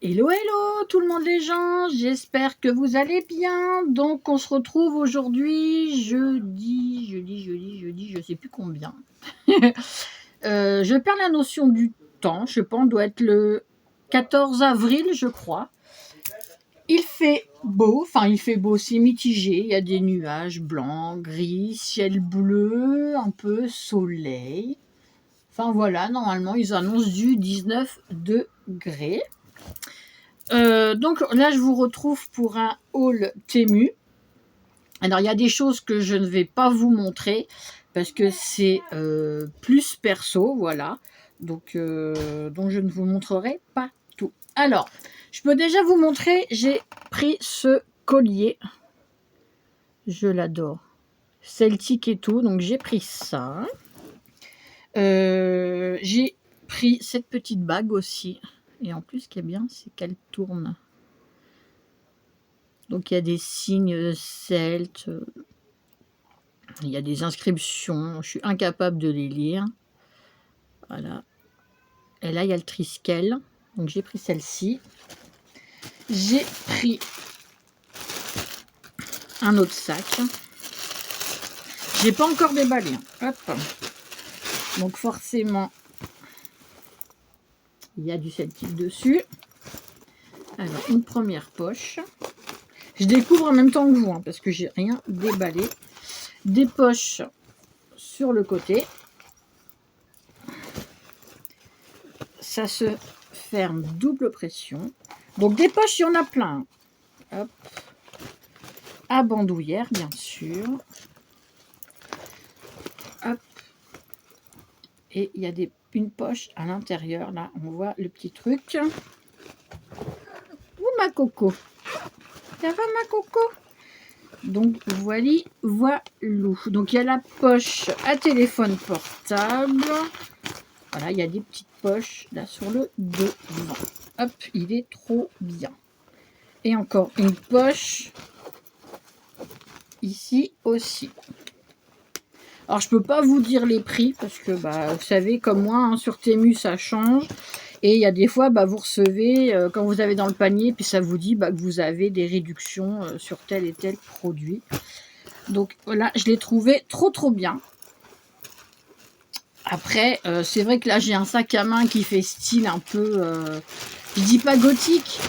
Hello, hello tout le monde les gens, j'espère que vous allez bien. Donc on se retrouve aujourd'hui jeudi, je sais plus combien. Je perds la notion du temps, je pense, on doit être le 14 avril je crois. Il fait beau, c'est mitigé, il y a des nuages blancs, gris, ciel bleu, un peu soleil. Enfin voilà, normalement ils annoncent du 19 degrés. Donc là, je vous retrouve pour un haul Temu. Alors, il y a des choses que je ne vais pas vous montrer parce que c'est plus perso, voilà. Donc, je ne vous montrerai pas tout. Alors, je peux déjà vous montrer, j'ai pris ce collier. Je l'adore. Celtique et tout, donc j'ai pris ça. J'ai pris cette petite bague aussi. Et en plus, ce qui est bien, c'est qu'elle tourne. Donc il y a des signes celtes, il y a des inscriptions, je suis incapable de les lire. Voilà. Et là il y a le triskel, donc j'ai pris celle-ci. J'ai pris un autre sac. J'ai pas encore déballé. Hop. Donc forcément, il y a du celtique dessus. Alors une première poche. Je découvre en même temps que vous, hein, parce que j'ai rien déballé. Des poches sur le côté. Ça se ferme double pression. Donc des poches, il y en a plein. Hop. À bandoulière, bien sûr. Hop. Et il y a une poche à l'intérieur. Là, on voit le petit truc. Où ma coco? Ça va ma coco? Donc voilà. Donc il y a la poche à téléphone portable. Voilà, il y a des petites poches là sur le devant. Hop, il est trop bien. Et encore une poche ici aussi. Alors je peux pas vous dire les prix parce que vous savez comme moi, hein, sur Temu ça change. Et il y a des fois vous recevez quand vous avez dans le panier, puis ça vous dit que vous avez des réductions sur tel et tel produit. Donc voilà, je l'ai trouvé trop bien. Après, c'est vrai que là j'ai un sac à main qui fait style un peu, je dis pas gothique,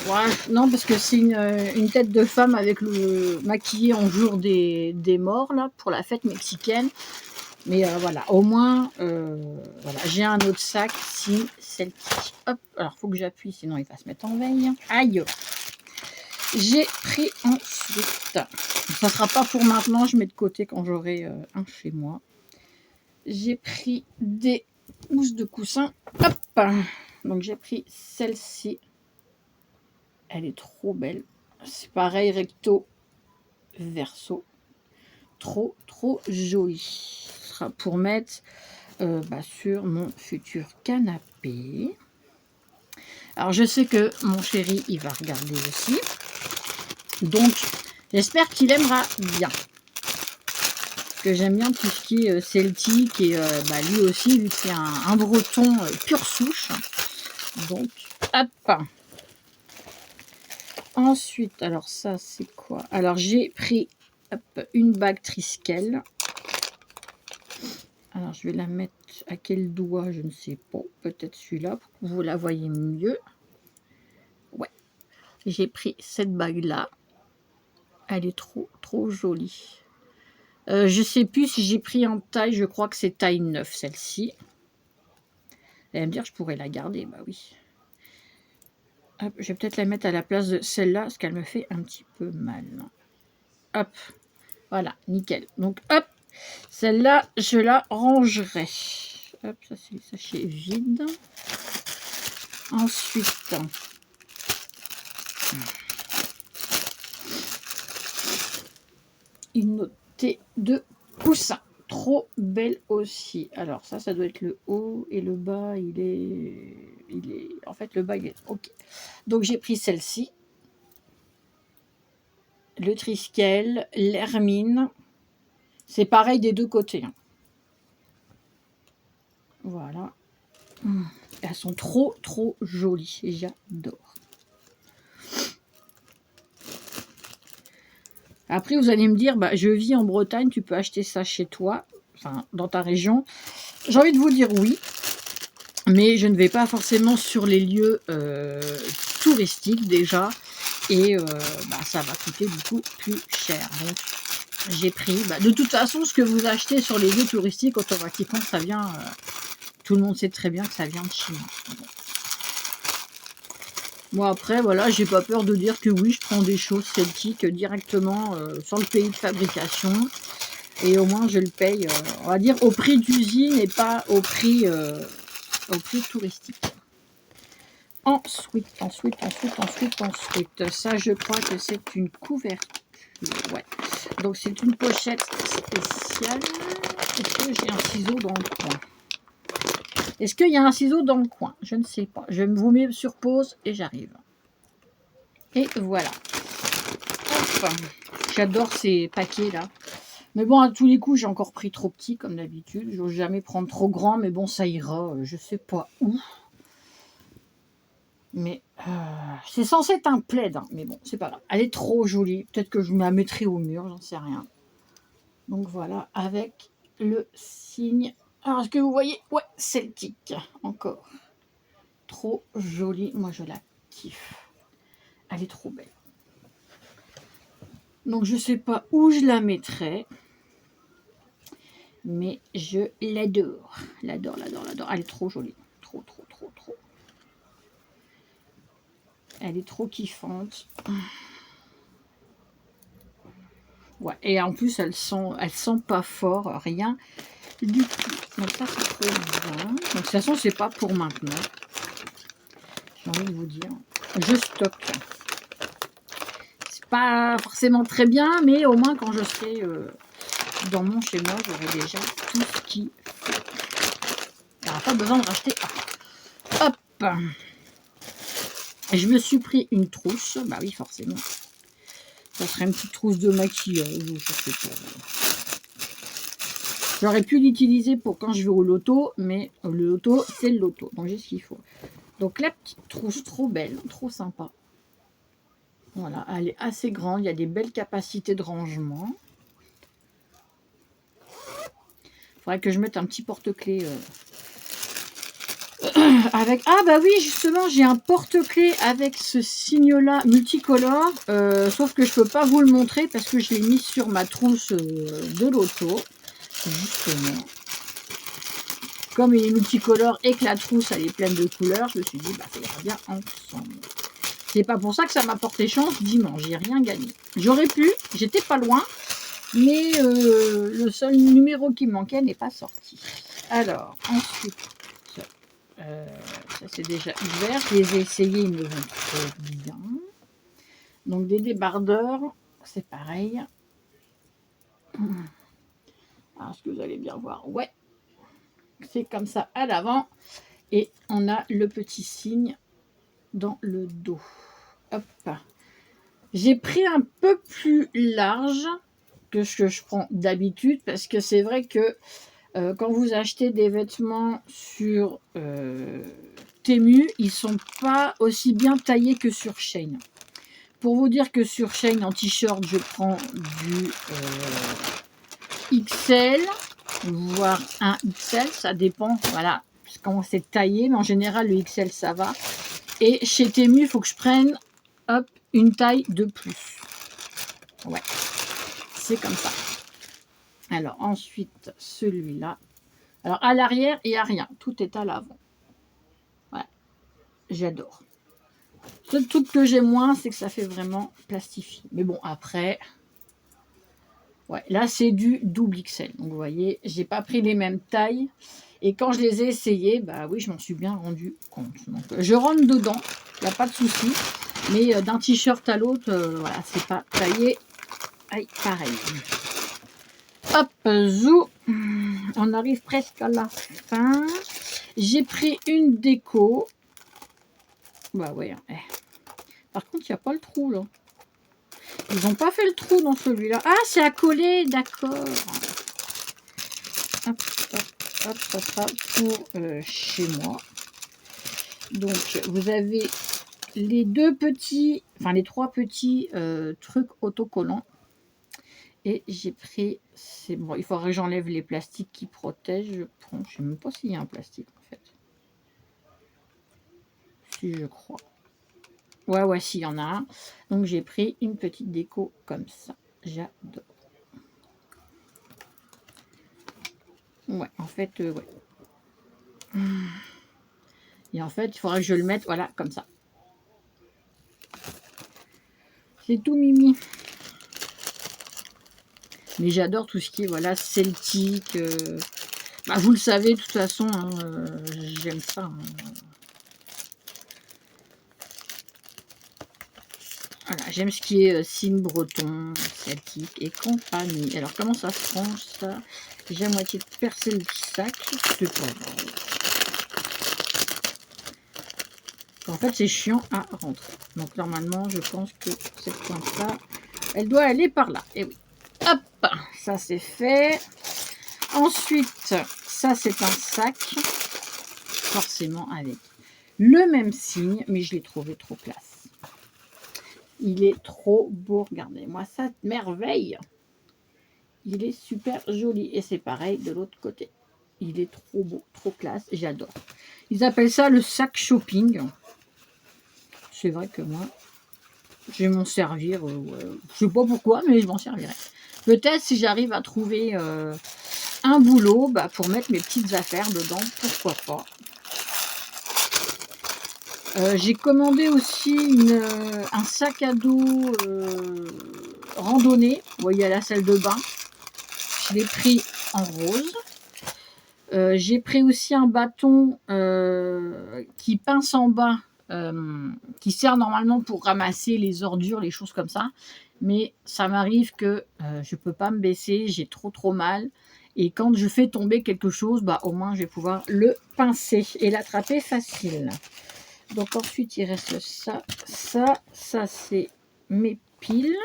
ouais, non parce que c'est une tête de femme avec le maquillée en jour des morts là pour la fête mexicaine. Mais voilà, au moins, voilà, j'ai un autre sac, si celtique. Hop, alors faut que j'appuie, sinon il va se mettre en veille. Aïe! J'ai pris ensuite, ça sera pas pour maintenant, je mets de côté quand j'aurai un chez moi. J'ai pris des housses de coussin. Hop! Donc j'ai pris celle-ci. Elle est trop belle. C'est pareil, recto, verso. Trop joli. Ce sera pour mettre sur mon futur canapé. Alors je sais que mon chéri il va regarder aussi, donc j'espère qu'il aimera bien, parce que j'aime bien tout ce qui est celtique et lui aussi vu que c'est un breton pure souche. Donc hop. Ensuite, alors ça c'est quoi? Alors j'ai pris une bague Triskel. Alors, je vais la mettre à quel doigt, je ne sais pas. Peut-être celui-là, pour que vous la voyez mieux. Ouais. J'ai pris cette bague-là. Elle est trop jolie. Je ne sais plus si j'ai pris en taille. Je crois que c'est taille 9, celle-ci. Elle va me dire que je pourrais la garder. Bah oui. Hop, je vais peut-être la mettre à la place de celle-là, parce qu'elle me fait un petit peu mal. Hop. Voilà, nickel. Donc, hop. Celle-là, je la rangerai. Hop, ça c'est les sachets vides. Ensuite, une notée de coussin. Trop belle aussi. Alors ça doit être le haut et le bas, il est... En fait, le bas, il est... Ok. Donc, j'ai pris celle-ci. Le Triskel, l'Hermine. C'est pareil des deux côtés. Hein. Voilà. Elles sont trop jolies. J'adore. Après, vous allez me dire, bah, je vis en Bretagne, tu peux acheter ça chez toi, enfin, dans ta région. J'ai envie de vous dire oui, mais je ne vais pas forcément sur les lieux touristiques déjà, et bah, ça va coûter du coup plus cher. Donc, j'ai pris, bah, de toute façon, ce que vous achetez sur les lieux touristiques, automatiquement, ça vient, tout le monde sait très bien que ça vient de Chine. Bon. Moi après, voilà, j'ai pas peur de dire que oui, je prends des choses celtiques directement sur le pays de fabrication. Et au moins, je le paye, on va dire, au prix d'usine et pas au prix touristique. Ensuite, ça, je crois que c'est une couverture. Ouais. Donc, c'est une pochette spéciale. Est-ce que j'ai un ciseau dans le coin? Est-ce qu'il y a un ciseau dans le coin? Je ne sais pas. Je vous mets sur pause et j'arrive. Et voilà. Hop. J'adore ces paquets là. Mais bon, à tous les coups, j'ai encore pris trop petit comme d'habitude. Je n'ose jamais prendre trop grand, mais bon, ça ira. Je sais pas où. Mais c'est censé être un plaid, hein, mais bon, c'est pas grave. Elle est trop jolie. Peut-être que je me la mettrai au mur, j'en sais rien. Donc voilà, avec le signe. Alors, est-ce que vous voyez? Ouais, celtique, encore. Trop jolie. Moi, je la kiffe. Elle est trop belle. Donc, je sais pas où je la mettrai. Mais je l'adore. L'adore. Elle est trop jolie. Trop. Elle est trop kiffante. Ouais, et en plus, elle sent pas fort, rien du tout. Donc ça, c'est trop bien. Donc de toute façon, c'est pas pour maintenant. J'ai envie de vous dire. Je stocke. C'est pas forcément très bien, mais au moins quand je serai dans mon chez moi, j'aurai déjà tout ce qu'il faut. Il n'y aura pas besoin de racheter. Hop. Et je me suis pris une trousse. Bah oui, forcément. Ça serait une petite trousse de maquillage. Je sais pas. J'aurais pu l'utiliser pour quand je vais au loto, mais le loto, c'est le loto. Donc j'ai ce qu'il faut. Donc la petite trousse, trop belle, trop sympa. Voilà, elle est assez grande. Il y a des belles capacités de rangement. Il faudrait que je mette un petit porte-clés avec... Ah bah oui, justement, j'ai un porte-clés avec ce signe-là multicolore. Sauf que je peux pas vous le montrer parce que je l'ai mis sur ma trousse de loto. Justement. Comme il est multicolore et que la trousse elle est pleine de couleurs, je me suis dit bah ça ira bien ensemble. C'est pas pour ça que ça m'a porté chance dimanche, j'ai rien gagné. J'aurais pu, j'étais pas loin, mais le seul numéro qui me manquait n'est pas sorti. Alors ensuite, ça c'est déjà ouvert, je les ai essayés, ils me vont trop bien. Donc des débardeurs, c'est pareil. Alors, est-ce que vous allez bien voir? Ouais, c'est comme ça à l'avant. Et on a le petit signe dans le dos. Hop. J'ai pris un peu plus large que ce que je prends d'habitude parce que c'est vrai que quand vous achetez des vêtements sur Temu, ils sont pas aussi bien taillés que sur Shein. Pour vous dire que sur Shein, en t-shirt, je prends du XL, voire un XL, ça dépend, voilà, comment c'est taillé, mais en général, le XL, ça va. Et chez Temu, il faut que je prenne, hop, une taille de plus. Ouais, c'est comme ça. Alors, ensuite, celui-là. Alors, à l'arrière, il n'y a rien. Tout est à l'avant. Ouais, j'adore. Ce truc que j'ai moins, c'est que ça fait vraiment plastifié. Mais bon, après... Ouais, là, c'est du double XL. Donc, vous voyez, j'ai pas pris les mêmes tailles. Et quand je les ai essayés, bah oui, je m'en suis bien rendu compte. Donc, je rentre dedans, il n'y a pas de souci. Mais d'un t-shirt à l'autre, voilà, c'est pas taillé. Aïe, pareil. Hop, zou. On arrive presque à la fin. J'ai pris une déco. Bah ouais. Par contre, il n'y a pas le trou, là. Ils n'ont pas fait le trou dans celui-là. Ah, c'est à coller, d'accord. Hop, pour chez moi. Donc, vous avez les trois petits trucs autocollants. Et j'ai pris, c'est bon, il faudrait que j'enlève les plastiques qui protègent. Je prends, je sais même pas s'il y a un plastique en fait. Si, je crois. Ouais, s'il y en a un. Donc j'ai pris une petite déco comme ça. J'adore. Ouais, en fait, ouais. Et en fait, il faudrait que je le mette, voilà, comme ça. C'est tout mimi. Mais j'adore tout ce qui est, voilà, celtique. Bah, vous le savez, de toute façon, hein, j'aime ça. Hein. Voilà, j'aime ce qui est signe breton, celtique et compagnie. Alors, comment ça se range, ça? J'ai à moitié percé le sac. C'est pas grave. En fait, c'est chiant à rentrer. Donc, normalement, je pense que cette pointe-là, elle doit aller par là. Et oui. Hop, ça c'est fait. Ensuite, ça c'est un sac, forcément avec le même signe, mais je l'ai trouvé trop classe. Il est trop beau, regardez-moi ça, merveille. Il est super joli et c'est pareil de l'autre côté. Il est trop beau, trop classe, j'adore. Ils appellent ça le sac shopping. C'est vrai que moi, je vais m'en servir. Je sais pas pourquoi, mais je m'en servirai. Peut-être si j'arrive à trouver un boulot pour mettre mes petites affaires dedans, pourquoi pas. J'ai commandé aussi un sac à dos randonnée. Vous voyez, à la salle de bain. Je l'ai pris en rose. J'ai pris aussi un bâton qui pince en bas, qui sert normalement pour ramasser les ordures, les choses comme ça. Mais ça m'arrive que je ne peux pas me baisser, j'ai trop mal. Et quand je fais tomber quelque chose, au moins je vais pouvoir le pincer et l'attraper facile. Donc ensuite, il reste ça. Ça c'est mes piles.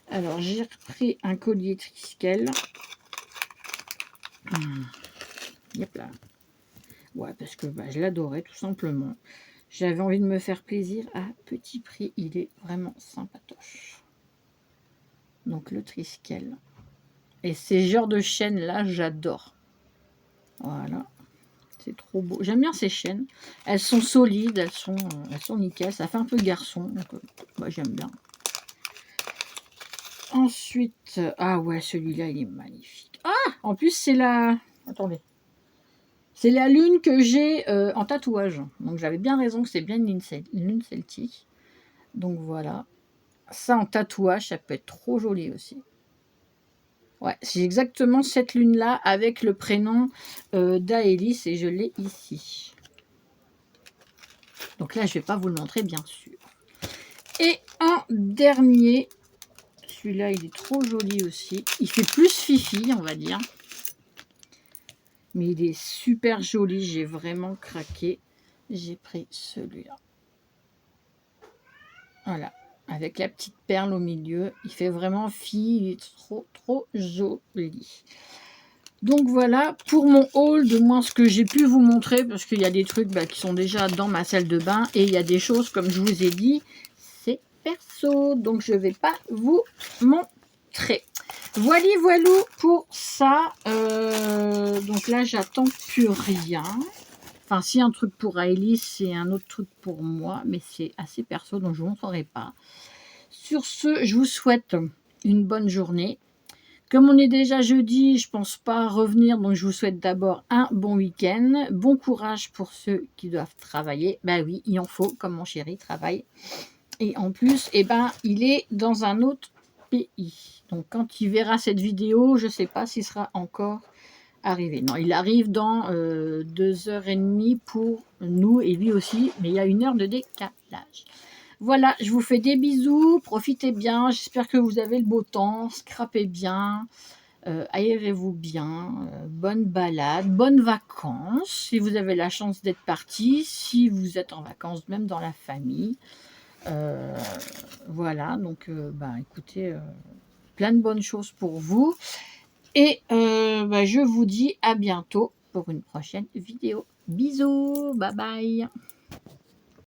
Alors, j'ai repris un collier Triskel. Yep là. Ouais, parce que je l'adorais tout simplement. J'avais envie de me faire plaisir à petit prix. Il est vraiment sympatoche. Donc le Triskel. Et ces genres de chaînes là, j'adore. Voilà. C'est trop beau. J'aime bien ces chaînes. Elles sont solides, elles sont nickel. Ça fait un peu garçon. Donc, j'aime bien. Ensuite, ah ouais, celui-là, il est magnifique. Ah, en plus, c'est la... Attendez. C'est la lune que j'ai en tatouage. Donc, j'avais bien raison que c'est bien une lune celtique. Donc, voilà. Ça, en tatouage, ça peut être trop joli aussi. Ouais, c'est exactement cette lune-là avec le prénom d'Aélis et je l'ai ici. Donc là, je ne vais pas vous le montrer, bien sûr. Et un dernier, celui-là, il est trop joli aussi. Il fait plus fifi, on va dire. Mais il est super joli, j'ai vraiment craqué. J'ai pris celui-là. Voilà, avec la petite perle au milieu. Il fait vraiment fille, il est trop joli. Donc voilà, pour mon haul, de moins ce que j'ai pu vous montrer, parce qu'il y a des trucs qui sont déjà dans ma salle de bain, et il y a des choses, comme je vous ai dit, c'est perso, donc je ne vais pas vous montrer. Voilà pour ça. Donc là, j'attends plus rien. Enfin, si un truc pour Aélis, c'est un autre truc pour moi, mais c'est assez perso, donc je ne vous montrerai pas. Sur ce, je vous souhaite une bonne journée. Comme on est déjà jeudi, je ne pense pas revenir, donc je vous souhaite d'abord un bon week-end. Bon courage pour ceux qui doivent travailler. Ben oui, il en faut, comme mon chéri travaille. Et en plus, il est dans un autre pays. Donc quand il verra cette vidéo, je ne sais pas s'il sera encore arrivé. Non, il arrive dans 2h30 pour nous et lui aussi, mais il y a 1 heure de décalage. Voilà, je vous fais des bisous, profitez bien, j'espère que vous avez le beau temps, scrapez bien, aérez-vous bien, bonne balade, bonnes vacances, si vous avez la chance d'être parti, si vous êtes en vacances même dans la famille. Voilà, donc écoutez, plein de bonnes choses pour vous. Et je vous dis à bientôt pour une prochaine vidéo. Bisous, bye bye.